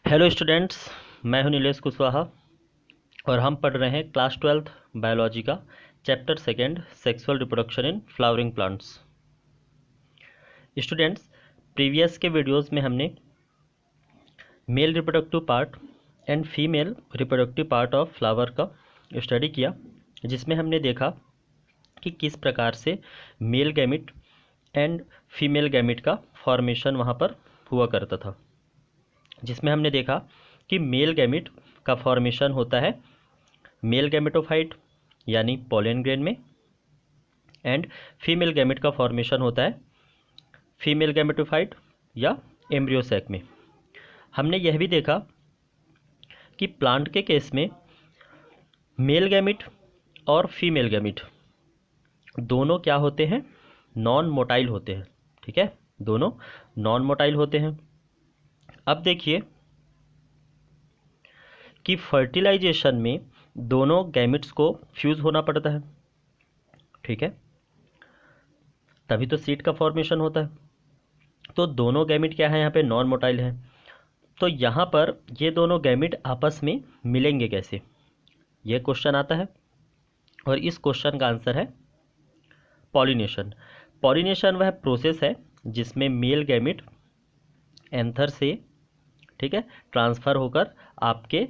Hello students, मैं हूं नीलेश कुशवाहा और हम पढ़ रहे हैं क्लास 12th बायोलॉजी का chapter second sexual reproduction in flowering plants. Students, previous के वीडियोस में हमने male reproductive part and female reproductive part of flower का स्टडी किया, जिसमें हमने देखा कि किस प्रकार से male gamete and female gamete का फॉर्मेशन वहाँ पर हुआ करता था। जिसमें हमने देखा कि मेल गैमिट का फॉर्मेशन होता है मेल गैमेटोफाइट यानी पॉलन ग्रेन में, एंड फीमेल गैमेट का फॉर्मेशन होता है फीमेल गैमेटोफाइट या एम्ब्रियो सैक में। हमने यह भी देखा कि प्लांट के केस में मेल गैमेट और फीमेल गैमेट दोनों क्या होते हैं, नॉन मोटाइल होते हैं। ठीक है, दोनों नॉन मोटाइल होते हैं। अब देखिए कि फर्टिलाइजेशन में दोनों गैमेट्स को फ्यूज होना पड़ता है। ठीक है, तभी तो सीड का फॉर्मेशन होता है। तो दोनों गैमेट क्या है, यहाँ पे नॉन मोटाइल है। तो यहाँ पर ये दोनों गैमेट आपस में मिलेंगे कैसे, ये क्वेश्चन आता है। और इस क्वेश्चन का आंसर है पॉलिनेशन। पॉलिनेशन वह प्रोसेस है जिसमें मेल गैमेट एंथर से, ठीक है, ट्रांसफ़र होकर आपके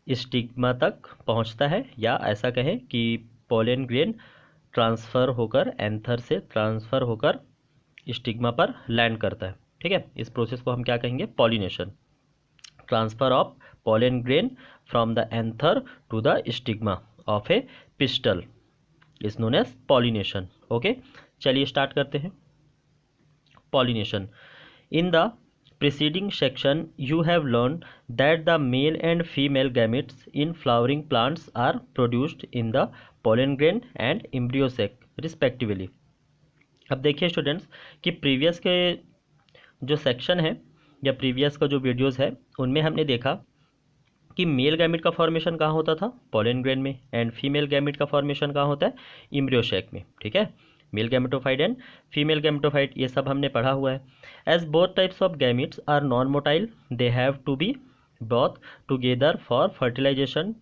स्टिग्मा तक पहुंचता है, या ऐसा कहें कि पोलन ग्रेन ट्रांसफ़र होकर एंथर से ट्रांसफ़र होकर स्टिग्मा पर लैंड करता है। ठीक है, इस प्रोसेस को हम क्या कहेंगे, pollination. Transfer of pollen grain from the anther to the stigma of a pistil is known as pollination. Okay, चलिए स्टार्ट करते हैं। Pollination. In the preceding section you have learned that the male and female gametes in flowering plants are produced in the pollen grain and embryo sac respectively। अब देखिए students कि previous के जो section है या previous का जो videos है उनमें हमने देखा कि मेल गैमेट का फॉर्मेशन कहाँ होता था, पोलन ग्रेन में, एंड फीमेल गैमेट का फॉर्मेशन कहाँ होता है, एम्ब्रियो सैक में। ठीक है, male gametophyte and female gametophyte ये सब हमने पढ़ा हुआ है। As both types of gametes are non motile they have to be both together for fertilisation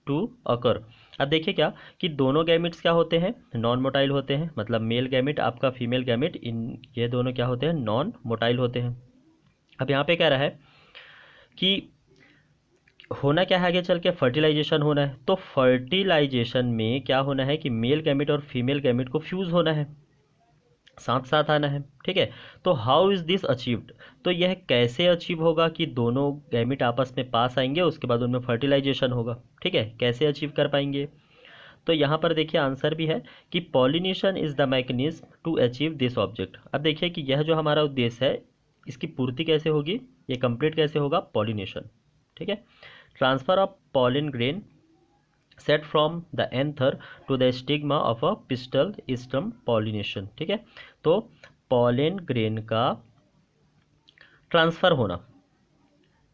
to occur. अब देखिए क्या कि दोनों गैमेट्स क्या होते हैं, नॉन मोटाइल होते हैं। मतलब मेल गैमेट आपका फीमेल गैमेट, इन ये दोनों क्या होते हैं, नॉन मोटाइल होते हैं। अब यहाँ पे कह रहा है कि होना क्या है, आगे चल के फर्टिलाइजेशन होना है। तो फर्टिलाइजेशन में क्या होना है कि मेल गैमेट और फीमेल गैमेट को फ्यूज़ होना है, साथ साथ आना है। ठीक है, तो हाउ इज़ दिस अचीव्ड, तो यह कैसे अचीव होगा कि दोनों गैमेट आपस में पास आएंगे, उसके बाद उनमें फर्टिलाइजेशन होगा। ठीक है, कैसे अचीव कर पाएंगे, तो यहाँ पर देखिए आंसर भी है कि pollination is the mechanism to achieve this object. अब देखिए कि यह जो हमारा उद्देश्य है इसकी पूर्ति कैसे होगी, ये कंप्लीट कैसे होगा, पॉलिनेशन। ठीक है, transfer of pollen grain set from the anther to the stigma of a pistil is termed pollination। ठीक है, तो pollen grain का ट्रांसफ़र होना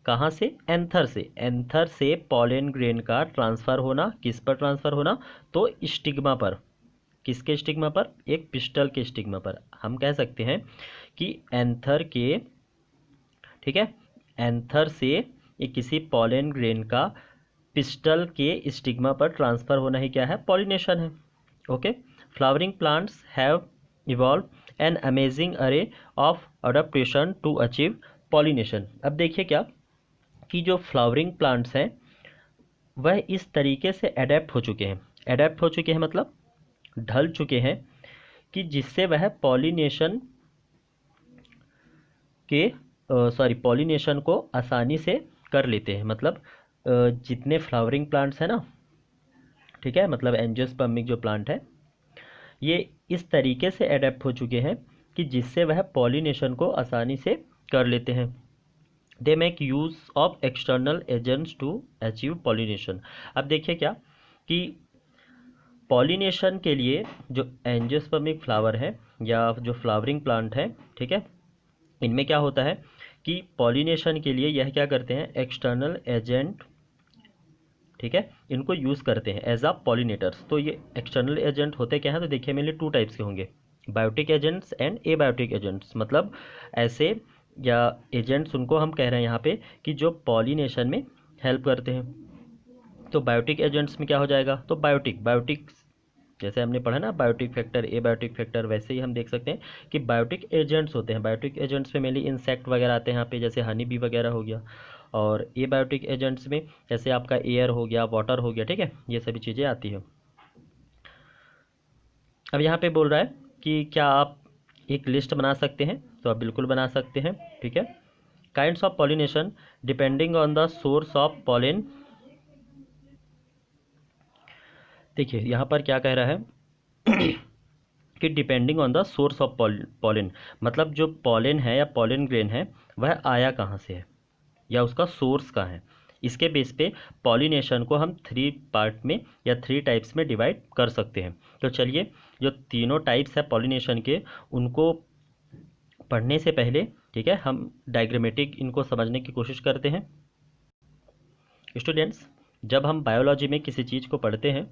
कहाँ से, एंथर से। एंथर से pollen grain का ट्रांसफ़र होना, किस पर ट्रांसफ़र होना, तो स्टिग्मा पर। किसके स्टिग्मा पर, एक पिस्टल के स्टिग्मा पर। हम कह सकते हैं कि एंथर के, ठीक है, एंथर से ये किसी पोलन ग्रेन का पिस्टल के स्टिग्मा पर ट्रांसफ़र होना ही क्या है, पॉलिनेशन है। Okay, flowering plants have evolve an amazing array of adaptation to achieve pollination. अब देखिए क्या कि जो फ्लावरिंग प्लांट्स हैं वह इस तरीके से अडेप्ट हो चुके हैं। अडेप्ट हो चुके हैं मतलब ढल चुके हैं कि जिससे वह पॉलिनेशन के पॉलिनेशन को आसानी से कर लेते हैं। मतलब जितने फ्लावरिंग प्लांट्स हैं ना, ठीक है, मतलब एंजियोस्पर्मिक जो प्लांट है ये इस तरीके से अडेप्ट हो चुके हैं कि जिससे वह पॉलिनेशन को आसानी से कर लेते हैं। They make use of external agents to achieve pollination. अब देखिए क्या कि पॉलिनेशन के लिए जो एंजियोस्पर्मिक फ्लावर है या जो फ्लावरिंग प्लांट है, ठीक है, इनमें क्या होता है कि पॉलिनेशन के लिए यह क्या करते हैं, एक्सटर्नल एजेंट, ठीक है, इनको यूज़ करते हैं एज आ पॉलिनेटर्स। तो ये एक्सटर्नल एजेंट होते क्या हैं, तो देखिए मेरे टू टाइप्स के होंगे, biotic agents and abiotic agents. मतलब ऐसे या एजेंट्स, उनको हम कह रहे हैं यहाँ पे कि जो पॉलिनेशन में हेल्प करते हैं। तो बायोटिक एजेंट्स में क्या हो जाएगा, तो बायोटिक जैसे हमने पढ़ा ना, बायोटिक फैक्टर, ए बायोटिक फैक्टर, वैसे ही हम देख सकते हैं कि बायोटिक एजेंट्स होते हैं। बायोटिक एजेंट्स में मेनली इंसेक्ट वगैरह आते हैं यहाँ पे, जैसे हनी बी वगैरह हो गया। और ए बायोटिक एजेंट्स में जैसे आपका एयर हो गया, वाटर हो गया, ठीक है, ये सभी चीज़ें आती हैं। अब यहाँ पे बोल रहा है कि क्या आप एक लिस्ट बना सकते हैं, तो आप बिल्कुल बना सकते हैं, ठीक है। Kinds of pollination depending on the source of pollen. देखिए यहाँ पर क्या कह रहा है कि depending on the source of pollen, मतलब जो पॉलिन है या पॉलिन ग्रेन है वह आया कहाँ से है या उसका सोर्स कहाँ है, इसके बेस पे पॉलिनेशन को हम 3 पार्ट में या 3 टाइप्स में डिवाइड कर सकते हैं। तो चलिए जो तीनों टाइप्स है पॉलिनेशन के, उनको पढ़ने से पहले, ठीक है, हम डायग्रामेटिक इनको समझने की कोशिश करते हैं। स्टूडेंट्स, जब हम बायोलॉजी में किसी चीज़ को पढ़ते हैं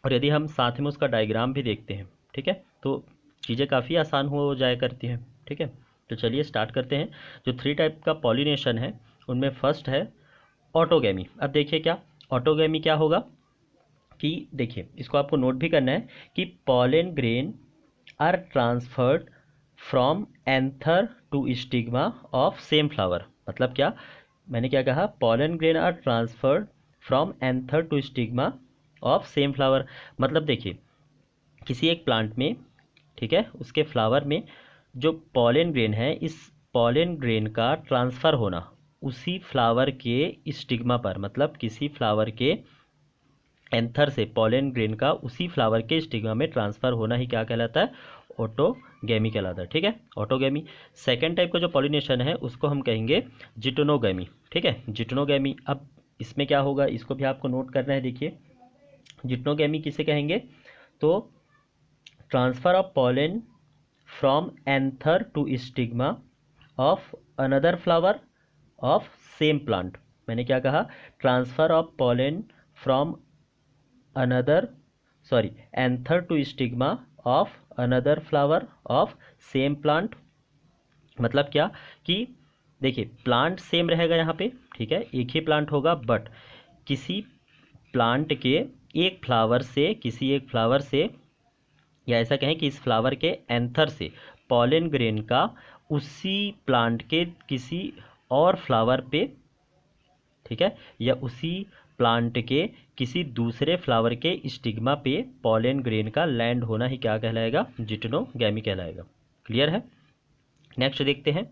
और यदि हम साथ में उसका डायग्राम भी देखते हैं, ठीक है, तो चीज़ें काफ़ी आसान हो जाया करती हैं, ठीक है। तो चलिए स्टार्ट करते हैं। जो 3 टाइप का पॉलिनेशन है उनमें फर्स्ट है ऑटोगैमी। अब देखिए क्या ऑटोगैमी क्या होगा, कि देखिए इसको आपको नोट भी करना है कि pollen grain are transferred from anther to stigma of same flower. मतलब क्या, मैंने क्या कहा, pollen grain are transferred from anther to stigma of same flower. मतलब देखिए किसी एक प्लांट में, ठीक है, उसके फ्लावर में जो पॉलन ग्रेन है, इस पॉलन ग्रेन का ट्रांसफ़र होना उसी फ्लावर के स्टिग्मा पर, मतलब किसी फ्लावर के एंथर से पॉलन ग्रेन का उसी फ्लावर के स्टिग्मा में ट्रांसफ़र होना ही क्या कहलाता है, ऑटोगैमी कहलाता है, ठीक है, ऑटोगैमी। सेकेंड टाइप का जो पॉलिनेशन है उसको हम कहेंगे जिटोनोगैमी, ठीक है, जिटोनोगैमी। अब इसमें क्या होगा, इसको भी आपको नोट करना है। देखिए जिटोनोगैमी किसे कहेंगे, तो transfer of pollen from anther to stigma of another flower of same plant. मैंने क्या कहा, transfer of pollen from another anther to stigma of another flower of same plant. मतलब क्या कि देखिए प्लांट सेम रहेगा यहाँ पे, ठीक है, एक ही प्लांट होगा, बट किसी प्लांट के एक फ्लावर से, किसी एक फ्लावर से, या ऐसा कहें कि इस फ्लावर के एंथर से पॉलन ग्रेन का उसी प्लांट के किसी और फ्लावर पे, ठीक है, या उसी प्लांट के किसी दूसरे फ्लावर के स्टिग्मा पे पॉलन ग्रेन का लैंड होना ही क्या कहलाएगा, जिटोनोगैमी कहलाएगा। क्लियर है। नेक्स्ट देखते हैं,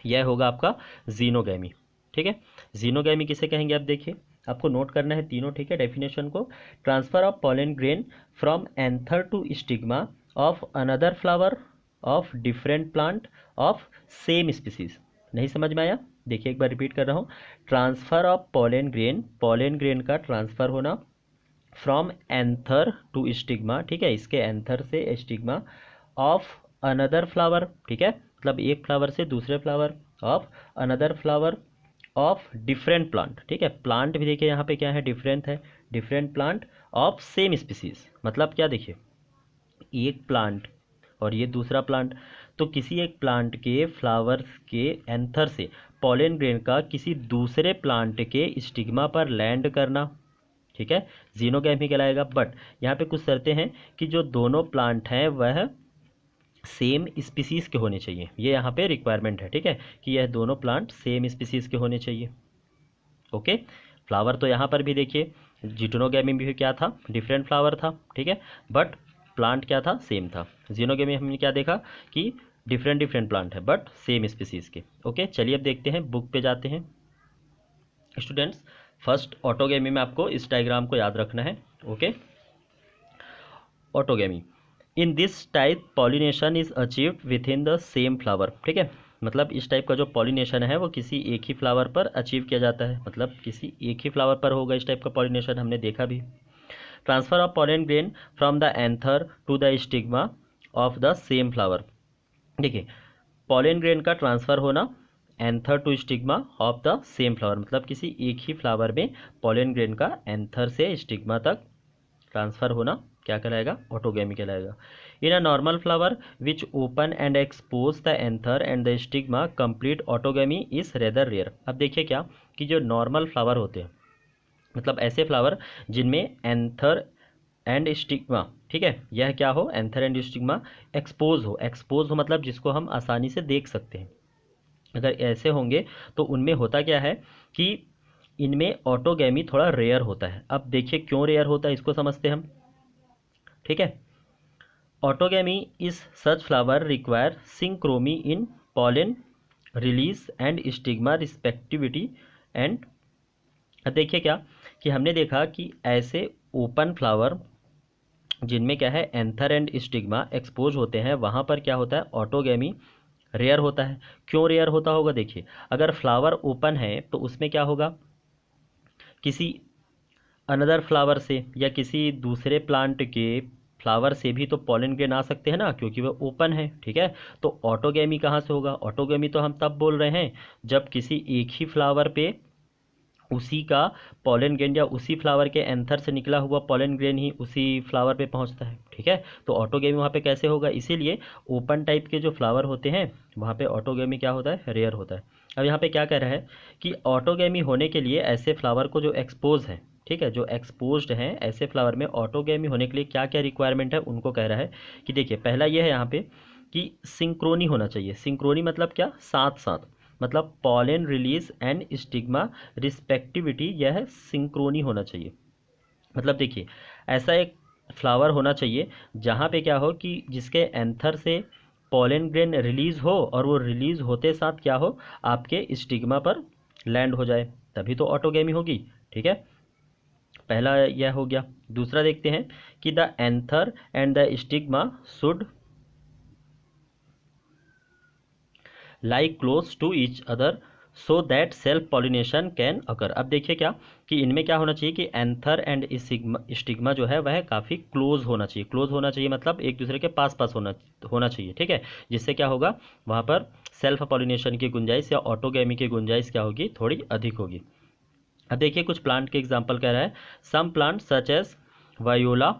यह होगा आपका जीनोगैमी, ठीक है। जीनोगैमी किसे कहेंगे, आप देखिए आपको नोट करना है तीनों, ठीक है, डेफिनेशन को। Transfer of pollen grain from anther to stigma of another flower of different plant of same species. नहीं समझ में आया, देखिए एक बार रिपीट कर रहा हूँ। ट्रांसफर ऑफ पॉलन ग्रेन का ट्रांसफर होना फ्रॉम एंथर टू स्टिग्मा, ठीक है, इसके एंथर से स्टिग्मा ऑफ अनदर फ्लावर, ठीक है, मतलब एक फ्लावर से दूसरे flower of another flower of different plant, ठीक है, प्लांट भी देखिए यहाँ पे क्या है, डिफरेंट है, different plant of same species. मतलब क्या, देखिए एक प्लांट और ये दूसरा प्लांट, तो किसी एक प्लांट के फ्लावर्स के एंथर से पॉलन ग्रेन का किसी दूसरे प्लांट के स्टिग्मा पर लैंड करना, ठीक है, जीनोगैमी कहलाएगा। बट यहाँ पे कुछ शर्तें हैं कि जो दोनों प्लांट हैं वह सेम स्पीसीज के होने चाहिए, ये यहाँ पे रिक्वायरमेंट है, ठीक है, कि यह दोनों प्लांट सेम स्पीसीज के होने चाहिए। ओके, फ्लावर तो यहाँ पर भी देखिए जिटोनोगैमी भी क्या था, डिफरेंट फ्लावर था, ठीक है, बट प्लांट क्या था, सेम था। जीनोगैमी हमने क्या देखा कि डिफरेंट प्लांट है बट सेम स्पीसीज के। ओके, चलिए अब देखते हैं, बुक पे जाते हैं। स्टूडेंट्स, फर्स्ट ऑटोगैमी में आपको इस डायग्राम को याद रखना है। Okay, autogamy, in this type pollination is achieved with in the same flower, ठीक है, मतलब इस टाइप का जो पॉलिनेशन है वो किसी एक ही फ्लावर पर अचीव किया जाता है, मतलब किसी एक ही फ्लावर पर होगा इस टाइप का पॉलिनेशन, हमने देखा भी। Transfer of pollen grain from the anther to the stigma of the same flower. देखिए पॉलन ग्रेन का ट्रांसफ़र होना anther to stigma of the same flower, मतलब किसी एक ही फ्लावर में पॉलन ग्रेन का एंथर से स्टिग्मा तक ट्रांसफ़र होना क्या कहलाएगा, ऑटोगैमी कहलाएगा। In a normal flower which open and expose the anther and the stigma complete autogamy is rather rare. अब देखिए क्या कि जो नॉर्मल फ्लावर होते हैं, मतलब ऐसे फ्लावर जिनमें एंथर एंड स्टिग्मा, ठीक है, यह क्या हो, एंथर एंड स्टिग्मा एक्सपोज हो। एक्सपोज हो मतलब जिसको हम आसानी से देख सकते हैं। अगर ऐसे होंगे तो उनमें होता क्या है कि इनमें ऑटोगैमी थोड़ा रेयर होता है। अब देखिए क्यों रेयर होता है, इसको समझते हैं हम, ठीक है। Autogamy is such flower require synchrony in pollen release and stigma receptivity and. अब देखिए क्या कि हमने देखा कि ऐसे ओपन फ्लावर जिनमें क्या है एंथर एंड स्टिग्मा एक्सपोज होते हैं, वहाँ पर क्या होता है, ऑटोगैमी रेयर होता है। क्यों रेयर होता होगा, देखिए अगर फ्लावर ओपन है तो उसमें क्या होगा, किसी अनदर फ्लावर से या किसी दूसरे प्लांट के फ्लावर से भी तो पॉलन ग्रेन आ सकते हैं ना, क्योंकि वह ओपन है, ठीक है। तो ऑटोगैमी कहाँ से होगा, ऑटोगैमी तो हम तब बोल रहे हैं जब किसी एक ही फ्लावर पे उसी का पॉलन ग्रेन या उसी फ्लावर के एंथर से निकला हुआ पॉलन ग्रेन ही उसी फ्लावर पे पहुंचता है, ठीक है। तो ऑटोगैमी वहाँ पे कैसे होगा, इसीलिए ओपन टाइप के जो फ्लावर होते हैं वहाँ पे ऑटोगैमी क्या होता है, रेयर होता है। अब यहाँ पे क्या कह रहा है कि ऑटोगैमी होने के लिए ऐसे फ्लावर को जो एक्सपोज है, ठीक है, जो एक्सपोज्ड हैं ऐसे फ्लावर में ऑटोगैमी होने के लिए क्या क्या रिक्वायरमेंट है उनको कह रहा है कि देखिए पहला ये है यहाँ पे कि सिंक्रोनी होना चाहिए। सिंक्रोनी मतलब क्या, साथ साथ, मतलब पॉलन रिलीज एंड स्टिग्मा रिस्पेक्टिविटी, यह सिंक्रोनी होना चाहिए। मतलब देखिए ऐसा एक फ्लावर होना चाहिए जहाँ पे क्या हो कि जिसके एंथर से पॉलन ग्रेन रिलीज हो और वो रिलीज होते साथ क्या हो, आपके स्टिग्मा पर लैंड हो जाए, तभी तो ऑटोगैमी होगी, ठीक है। पहला यह हो गया। दूसरा देखते हैं कि the anther and the stigma should like close to each other so that self pollination can occur. अब देखिए क्या कि इनमें क्या होना चाहिए कि एंथर एंड स्टिग्मा जो है वह काफ़ी क्लोज होना चाहिए। क्लोज होना चाहिए मतलब एक दूसरे के पास पास होना चाहिए, ठीक है। जिससे क्या होगा, वहाँ पर सेल्फ पॉलिनेशन की गुंजाइश या ऑटोगैमी की गुंजाइश क्या होगी, थोड़ी अधिक होगी। अब देखिए कुछ प्लांट के एग्जाम्पल कह रहा है, some plant such as viola,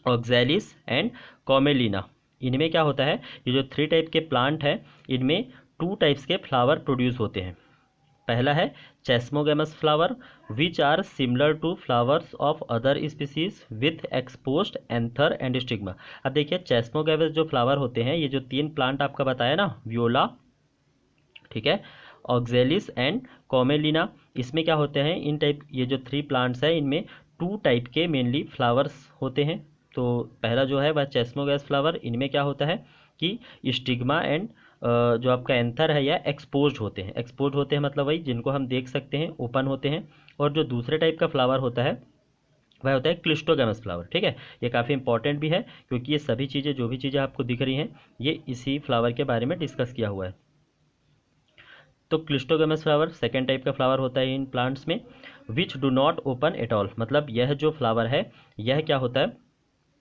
oxalis and commelina. इनमें क्या होता है, ये जो 3 टाइप के प्लांट हैं इनमें 2 टाइप्स के फ्लावर प्रोड्यूस होते हैं। पहला है chasmogamous flower which are similar to flowers of other species with exposed anther and stigma. अब देखिए चेस्मोगेमस जो फ्लावर होते हैं, ये जो 3 प्लांट आपका बताया ना, वियोला, ठीक है, ऑक्सैलिस एंड कॉमेलिना, इसमें क्या होते हैं, इन टाइप ये जो 3 प्लांट्स हैं इनमें 2 टाइप के मेनली फ्लावर्स होते हैं। तो पहला जो है वह चेस्मोगैस फ्लावर, इनमें क्या होता है कि स्टिग्मा एंड जो आपका एंथर है या एक्सपोज्ड होते हैं। एक्सपोज्ड होते हैं मतलब वही जिनको हम देख सकते हैं, ओपन होते हैं। और जो दूसरे टाइप का फ्लावर होता है वह होता है क्लिस्टोगैमस फ्लावर, ठीक है। ये काफ़ी इंपॉर्टेंट भी है क्योंकि ये सभी चीज़ें, जो भी चीज़ें आपको दिख रही हैं, ये इसी फ्लावर के बारे में डिस्कस किया हुआ है। तो क्लिस्टोगेमस फ्लावर सेकेंड टाइप का फ्लावर होता है इन प्लांट्स में, which do not open at all. मतलब यह जो फ्लावर है यह क्या होता है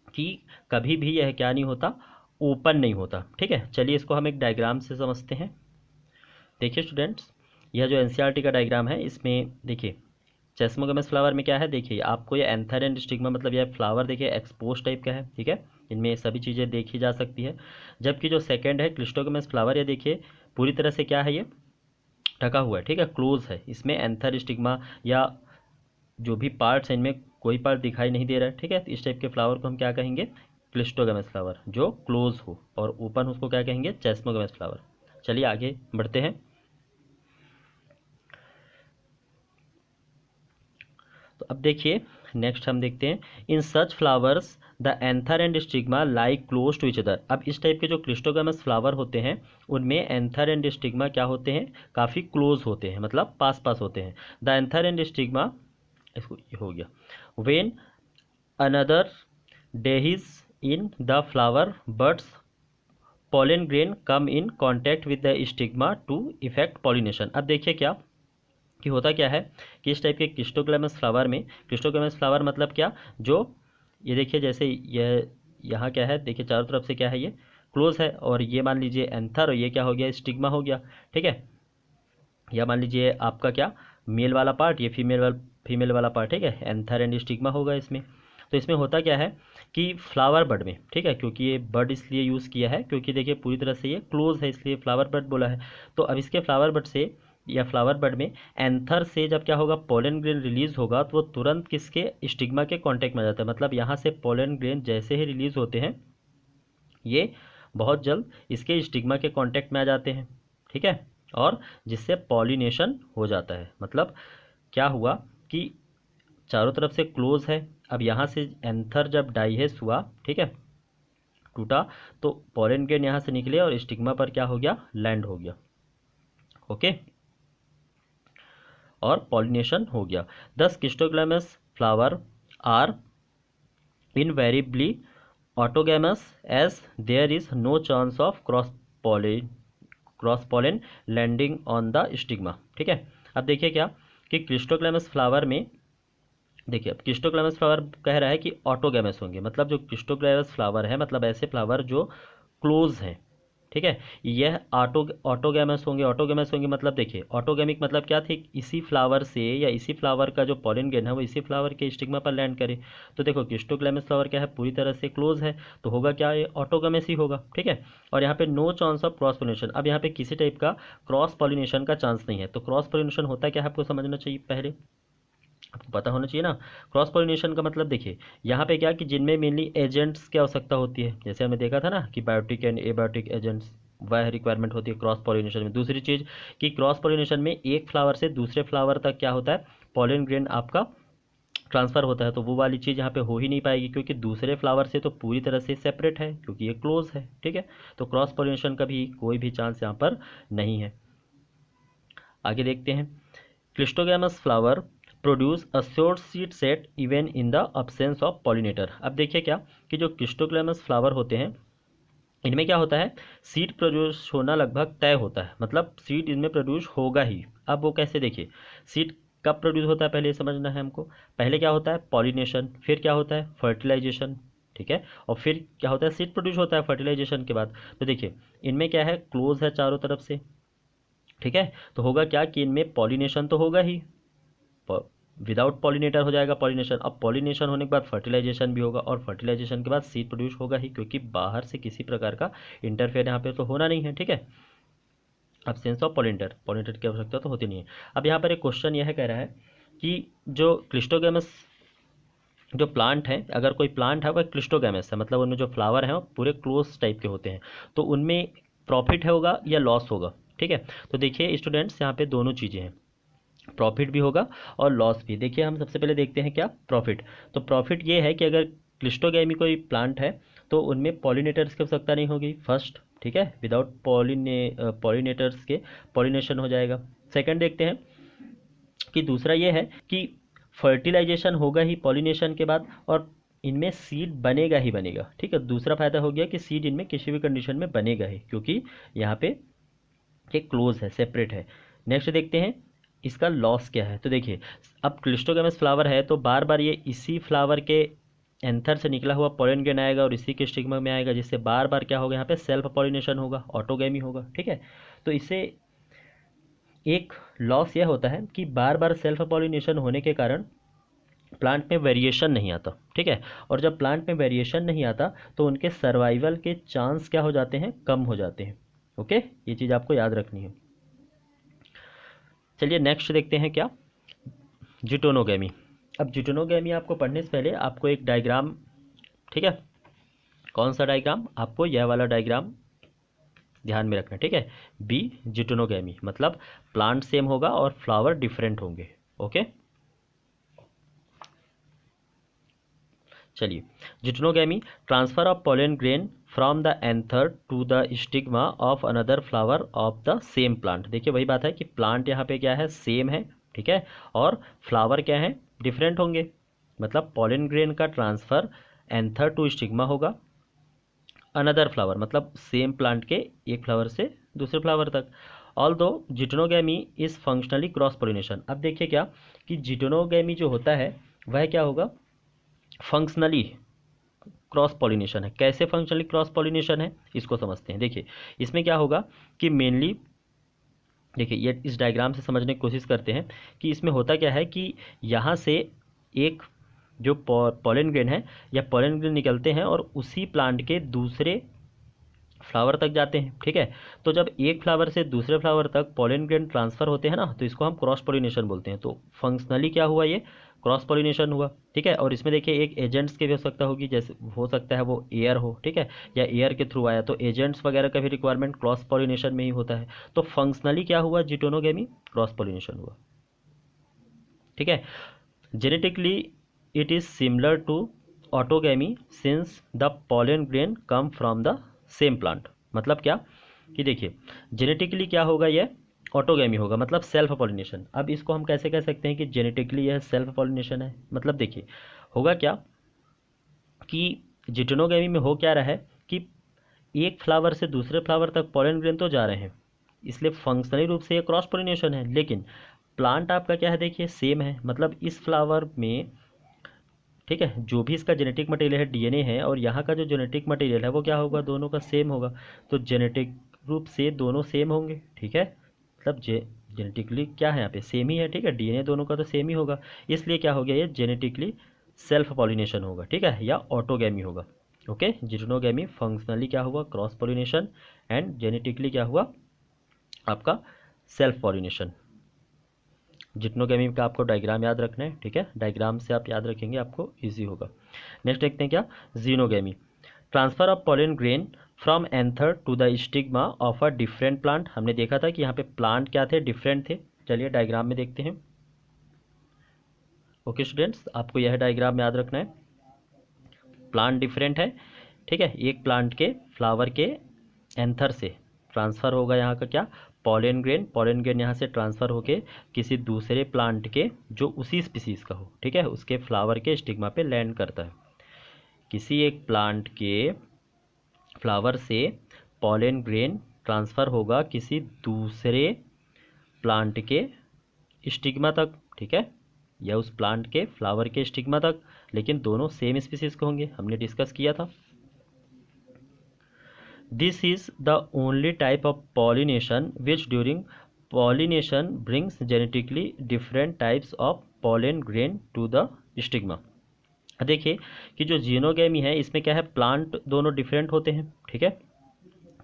कि कभी भी यह क्या नहीं होता, ओपन नहीं होता, ठीक है। चलिए इसको हम एक डायग्राम से समझते हैं। देखिए स्टूडेंट्स, यह जो एनसीईआरटी का डायग्राम है इसमें देखिए चेस्मोगेमस फ्लावर में क्या है, देखिए आपको ये एंथर एंड स्टिग्मा, मतलब यह फ्लावर देखिए एक्सपोज टाइप का है, ठीक है। इनमें सभी चीज़ें देखी जा सकती है। जबकि जो सेकेंड है क्लिस्टोगेमस फ्लावर, ये देखिए पूरी तरह से क्या है, ये ढका हुआ है, ठीक है, क्लोज है। इसमें एंथर स्टिग्मा या जो भी पार्ट्स हैं इनमें कोई पार्ट दिखाई नहीं दे रहा है, ठीक है। तो इस टाइप के फ्लावर को हम क्या कहेंगे, क्लिस्टोगेमस फ्लावर। जो क्लोज हो और ओपन उसको क्या कहेंगे, चेस्मोगेमस फ्लावर। चलिए आगे बढ़ते हैं। तो अब देखिए नेक्स्ट हम देखते हैं, in such flowers the anther and stigma like close to each other. अब इस टाइप के जो क्लिस्टोगेमस फ्लावर होते हैं उनमें एंथर एंड स्टिग्मा क्या होते हैं, काफ़ी क्लोज होते हैं, मतलब पास पास होते हैं। द एंथर एंड स्टिग्मा, इसको ये हो गया, when another dehisce in the flower buds pollen grain come in contact with the stigma to effect pollination. अब देखिए क्या कि होता क्या है कि इस टाइप के क्लिस्टोगेमस फ्लावर में, क्लिस्टोगेमस फ्लावर मतलब क्या, जो ये देखिए जैसे यह यहाँ क्या है, देखिए चारों तरफ से क्या है, ये क्लोज है, और ये मान लीजिए एंथर, और ये क्या हो गया, स्टिग्मा हो गया, ठीक है। या मान लीजिए आपका क्या, मेल वाला पार्ट, ये फीमेल वाला पार्ट, ठीक है, एंथर एंड स्टिग्मा होगा इसमें। तो इसमें होता क्या है कि फ्लावर बड में, ठीक है, क्योंकि ये बड इसलिए यूज़ किया है क्योंकि देखिए पूरी तरह से ये क्लोज है, इसलिए फ्लावर बड बोला है। तो अब इसके फ्लावर बड से या फ्लावर बड में एंथर से जब क्या होगा, पोलन ग्रेन रिलीज होगा तो वो तुरंत किसके स्टिग्मा के कांटेक्ट में आ जाता है। मतलब यहाँ से पोलन ग्रेन जैसे ही रिलीज होते हैं ये बहुत जल्द इसके स्टिग्मा के कांटेक्ट में आ जाते हैं, ठीक है, और जिससे पॉलिनेशन हो जाता है। मतलब क्या हुआ कि चारों तरफ से क्लोज है, अब यहाँ से एंथर जब डाइहेस हुआ, ठीक है, टूटा, तो पोलन ग्रेन यहाँ से निकले और स्टिग्मा पर क्या हो गया, लैंड हो गया, ओके, और पॉलिनेशन हो गया। Thus cleistogamous flower are invariably autogamous as there is no chance of cross pollen landing on the stigma, ठीक है। अब देखिए क्या कि क्रिस्टोग्लैमस फ्लावर में, देखिए अब क्रिस्टोग्लैमस फ्लावर कह रहा है कि ऑटोगैमस होंगे, मतलब जो क्रिस्टोग्लैमस फ्लावर है मतलब ऐसे फ्लावर जो क्लोज हैं, ठीक है, यह ऑटोगैमस होंगे। ऑटोगैमस होंगे मतलब देखिए ऑटोगैमिक मतलब क्या थे, इसी फ्लावर से या इसी फ्लावर का जो पॉलन ग्रेन है वो इसी फ्लावर के स्टिग्मा पर लैंड करे। तो देखो क्रिस्टोग्लैमस फ्लावर क्या है, पूरी तरह से क्लोज है, तो होगा क्या, ये ऑटोगैमस ही होगा, ठीक है। और यहाँ पे no chance of cross pollination, अब यहाँ पे किसी टाइप का क्रॉस पॉलिनेशन का चांस नहीं है। तो क्रॉस पॉलिनेशन होता क्या है आपको समझना चाहिए, पहले आपको पता होना चाहिए ना। क्रॉस पॉलिनेशन का मतलब देखिए यहाँ पे क्या कि जिनमें मेनली एजेंट्स की आवश्यकता होती है, जैसे हमने देखा था ना कि बायोटिक एंड एबायोटिक एजेंट्स, वह रिक्वायरमेंट होती है क्रॉस पॉलिनेशन में। दूसरी चीज़ कि क्रॉस पॉलिनेशन में एक फ्लावर से दूसरे फ्लावर तक क्या होता है, पॉलन ग्रेन आपका ट्रांसफ़र होता है, तो वो वाली चीज़ यहाँ पे हो ही नहीं पाएगी क्योंकि दूसरे फ्लावर से तो पूरी तरह से सेपरेट है क्योंकि ये क्लोज है, ठीक है। तो क्रॉस पॉलिनेशन का भी कोई भी चांस यहाँ पर नहीं है। आगे देखते हैं, cleistogamous flower produce a short seed set even in the absence of pollinator. अब देखिए क्या कि जो क्लिस्टोग्लैमस फ्लावर होते हैं इनमें क्या होता है, सीड प्रोड्यूस होना लगभग तय होता है, मतलब सीड इनमें प्रोड्यूस होगा ही। अब वो कैसे, देखिए सीड कब प्रोड्यूस होता है पहले ये समझना है हमको। पहले क्या होता है, पॉलिनेशन, फिर क्या होता है, फर्टिलाइजेशन, ठीक है, और फिर क्या होता है, सीड प्रोड्यूस होता है फर्टिलाइजेशन के बाद। तो देखिए इनमें क्या है, क्लोज है चारों तरफ से, ठीक है, तो होगा क्या कि इनमें पॉलिनेशन तो होगा ही, विदाउट पॉलिनेटर हो जाएगा पॉलिनेशन। अब पॉलिनेशन होने के बाद फर्टिलाइजेशन भी होगा और फर्टिलाइजेशन के बाद सीड प्रोड्यूस होगा ही, क्योंकि बाहर से किसी प्रकार का इंटरफेयर यहाँ पे तो होना नहीं है, ठीक है। एब्सेंस ऑफ पॉलिनेटर की आवश्यकता तो होती नहीं है। अब यहाँ पर एक क्वेश्चन यह कह रहा है कि जो क्लिस्टोगैमस जो प्लांट है, अगर कोई प्लांट है वह क्लिस्टोगैमस है, मतलब उनमें जो फ्लावर हैं वो पूरे क्लोज टाइप के होते हैं, तो उनमें प्रॉफिट होगा या लॉस होगा, ठीक है। तो देखिए स्टूडेंट्स यहाँ पे दोनों चीज़ें हैं, प्रॉफिट भी होगा और लॉस भी। देखिए हम सबसे पहले देखते हैं क्या, प्रॉफिट। तो प्रॉफिट ये है कि अगर क्लिस्टोगैमी कोई प्लांट है तो उनमें पॉलिनेटर्स की आवश्यकता नहीं होगी फर्स्ट, ठीक है, विदाउट पॉलिनेटर्स के पॉलिनेशन हो जाएगा। सेकंड देखते हैं कि दूसरा ये है कि फर्टिलाइजेशन होगा ही पॉलिनेशन के बाद और इनमें सीड बनेगा ही बनेगा, ठीक है। दूसरा फायदा हो गया कि सीड इनमें किसी भी कंडीशन में बनेगा ही क्योंकि यहाँ पे एक क्लोज है, सेपरेट है। नेक्स्ट देखते हैं इसका लॉस क्या है। तो देखिए अब क्लिस्टोगैमस फ्लावर है तो बार बार ये इसी फ्लावर के एंथर से निकला हुआ पॉलन ग्रेन आएगा और इसी के स्टिग्मा में आएगा, जिससे बार बार क्या होगा, यहाँ पे सेल्फ पॉलिनेशन होगा, ऑटोगैमी होगा, ठीक है। तो इससे एक लॉस यह होता है कि बार बार सेल्फ पॉलिनेशन होने के कारण प्लांट में वेरिएशन नहीं आता, ठीक है, और जब प्लांट में वेरिएशन नहीं आता तो उनके सर्वाइवल के चांस क्या हो जाते हैं, कम हो जाते हैं, ओके, ये चीज़ आपको याद रखनी है। चलिए नेक्स्ट देखते हैं क्या, जिटोनोगैमी। अब जिटोनोगैमी आपको पढ़ने से पहले आपको एक डायग्राम, ठीक है, कौन सा डायग्राम, आपको यह वाला डायग्राम ध्यान में रखना, ठीक है। बी जिटोनोगैमी मतलब प्लांट सेम होगा और फ्लावर डिफरेंट होंगे, ओके। चलिए, geitonogamy transfer of pollen grain from the anther to the stigma of another flower of the same plant. देखिए वही बात है कि प्लांट यहाँ पे क्या है, सेम है, ठीक है, और फ्लावर क्या है, डिफरेंट होंगे। मतलब पोलन ग्रेन का ट्रांसफ़र एंथर टू स्टिग्मा होगा, अनदर फ्लावर मतलब सेम प्लांट के एक फ्लावर से दूसरे फ्लावर तक। Although geitonogamy is functionally cross pollination. अब देखिए क्या कि जिटोनोगैमी जो होता है वह क्या होगा, फंक्शनली क्रॉस पॉलिनेशन है। कैसे फंक्शनली क्रॉस पॉलिनेशन है इसको समझते हैं। देखिए इसमें क्या होगा कि मेनली देखिए ये इस डायग्राम से समझने की कोशिश करते हैं कि इसमें होता क्या है कि यहाँ से एक जो पॉलन ग्रेन है या पॉलन ग्रेन निकलते हैं और उसी प्लांट के दूसरे फ्लावर तक जाते हैं, ठीक है। तो जब एक फ्लावर से दूसरे फ्लावर तक पॉलन ग्रेन ट्रांसफ़र होते हैं ना, तो इसको हम क्रॉस पॉलिनेशन बोलते हैं। तो फंक्शनली क्या हुआ, ये क्रॉस पॉलिनेशन हुआ, ठीक है। और इसमें देखिए एक एजेंट्स के भी हो सकता होगी, जैसे हो सकता है वो एयर हो, ठीक है, या एयर के थ्रू आया, तो एजेंट्स वगैरह का भी रिक्वायरमेंट क्रॉस पॉलिनेशन में ही होता है। तो फंक्शनली क्या हुआ, जिटोनोगेमी क्रॉस पॉलिनेशन हुआ, ठीक है। Genetically it is similar to autogamy since the pollen grain come from the same plant. मतलब क्या कि देखिए जेनेटिकली क्या होगा, ये ऑटोगेमी होगा, मतलब सेल्फ पॉलिनेशन। अब इसको हम कैसे कह सकते हैं कि जेनेटिकली यह सेल्फ पॉलिनेशन है। मतलब देखिए होगा क्या कि जिटोनोगेमी में हो क्या रहा है कि एक फ्लावर से दूसरे फ्लावर तक पॉलन ग्रेन तो जा रहे हैं, इसलिए फंक्शनली रूप से ये क्रॉस पॉलिनेशन है। लेकिन प्लांट आपका क्या है, देखिए सेम है। मतलब इस फ्लावर में, ठीक है, जो भी इसका जेनेटिक मटेरियल है डीएनए है, और यहाँ का जो जेनेटिक मटेरियल है वो क्या होगा, दोनों का सेम होगा। तो जेनेटिक रूप से दोनों सेम होंगे, ठीक है। मतलब जेनेटिकली क्या है यहाँ पे, सेम ही है, ठीक है, डीएनए दोनों का तो सेम ही होगा। इसलिए क्या हो गया, ये जेनेटिकली सेल्फ पॉलिनेशन होगा, ठीक है, या ऑटोगेमी होगा। ओके, जिटोनोगेमी फंक्शनली क्या हुआ, क्रॉस पॉलिनेशन, एंड जेनेटिकली क्या हुआ आपका सेल्फ पॉलिनेशन। जिटोनोगेमी का आपको डायग्राम याद रखना है, ठीक है, डायग्राम से आप याद रखेंगे आपको इजी होगा। नेक्स्ट देखते हैं क्या, xenogamy, transfer of pollen grain from anther to the stigma of a different plant. हमने देखा था कि यहाँ पे प्लांट क्या थे, डिफरेंट थे। चलिए डायग्राम में देखते हैं। ओके स्टूडेंट्स, आपको यह डायग्राम याद रखना है। प्लांट डिफरेंट है, ठीक है, एक प्लांट के फ्लावर के एंथर से ट्रांसफ़र होगा यहाँ का क्या, पॉलन ग्रेन। पॉलन ग्रेन यहाँ से ट्रांसफ़र होके किसी दूसरे प्लांट के जो उसी स्पीसीज़ का हो, ठीक है, उसके फ्लावर के स्टिग्मा पे लैंड करता है। किसी एक प्लांट के फ्लावर से पॉलन ग्रेन ट्रांसफ़र होगा किसी दूसरे प्लांट के स्टिग्मा तक, ठीक है, या उस प्लांट के फ्लावर के स्टिग्मा तक, लेकिन दोनों सेम स्पीसीज़ के होंगे, हमने डिस्कस किया था। This is the only type of pollination which during pollination brings genetically different types of pollen grain to the stigma। देखिए कि जो जीनोगेमी है इसमें क्या है, प्लांट दोनों डिफरेंट होते हैं, ठीक है।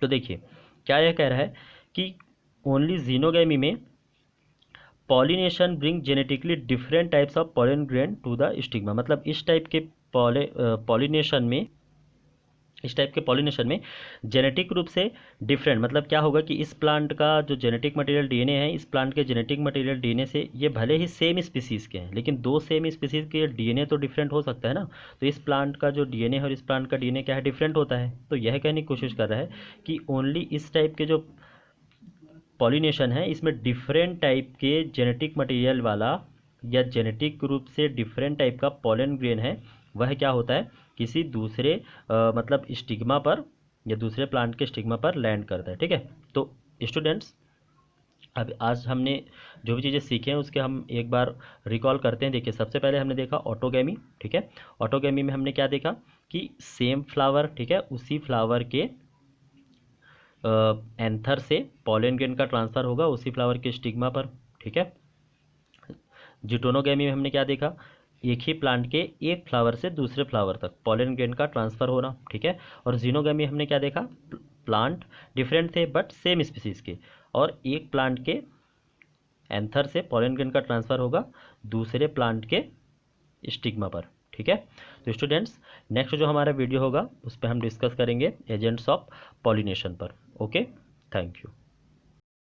तो देखिए क्या यह कह रहा है कि ओनली जीनोगेमी में pollination bring genetically different types of pollen grain to the stigma. मतलब इस टाइप के पॉलिनेशन में, इस टाइप के पॉलिनेशन में जेनेटिक रूप से डिफरेंट, मतलब क्या होगा कि इस प्लांट का जो जेनेटिक मटेरियल डीएनए है, इस प्लांट के जेनेटिक मटेरियल डीएनए से ये भले ही सेम स्पीसीज़ के हैं, लेकिन दो सेम स्पीसीज़ के डीएनए तो डिफरेंट हो सकता है ना। तो इस प्लांट का जो डीएनए है और इस प्लांट का डीएनए क्या है, डिफरेंट होता है। तो यह कहने की कोशिश कर रहा है कि ओनली इस टाइप के जो पॉलिनेशन है इसमें डिफरेंट टाइप के जेनेटिक मटेरियल वाला या जेनेटिक रूप से डिफरेंट टाइप का पॉलन ग्रेन है, वह क्या होता है, किसी दूसरे मतलब स्टिग्मा पर या दूसरे प्लांट के स्टिग्मा पर लैंड करता है, ठीक है। तो स्टूडेंट्स अब आज हमने जो भी चीज़ें सीखे हैं उसके हम एक बार रिकॉल करते हैं। देखिए सबसे पहले हमने देखा ऑटोगेमी, ठीक है। ऑटोगेमी में हमने क्या देखा कि सेम फ्लावर, ठीक है, उसी फ्लावर के एंथर से पॉलन ग्रेन का ट्रांसफ़र होगा उसी फ्लावर के स्टिग्मा पर, ठीक है। जिटोनोगेमी में हमने क्या देखा, एक ही प्लांट के एक फ्लावर से दूसरे फ्लावर तक पॉलन ग्रेन का ट्रांसफ़र होना, ठीक है। और जीनोगेमी हमने क्या देखा, प्लांट डिफरेंट थे बट सेम स्पीसीज़ के, और एक प्लांट के एंथर से पॉलन ग्रेन का ट्रांसफ़र होगा दूसरे प्लांट के स्टिग्मा पर, ठीक है। तो स्टूडेंट्स नेक्स्ट जो हमारा वीडियो होगा उस पर हम डिस्कस करेंगे एजेंट्स ऑफ पॉलिनेशन पर। Okay, thank you.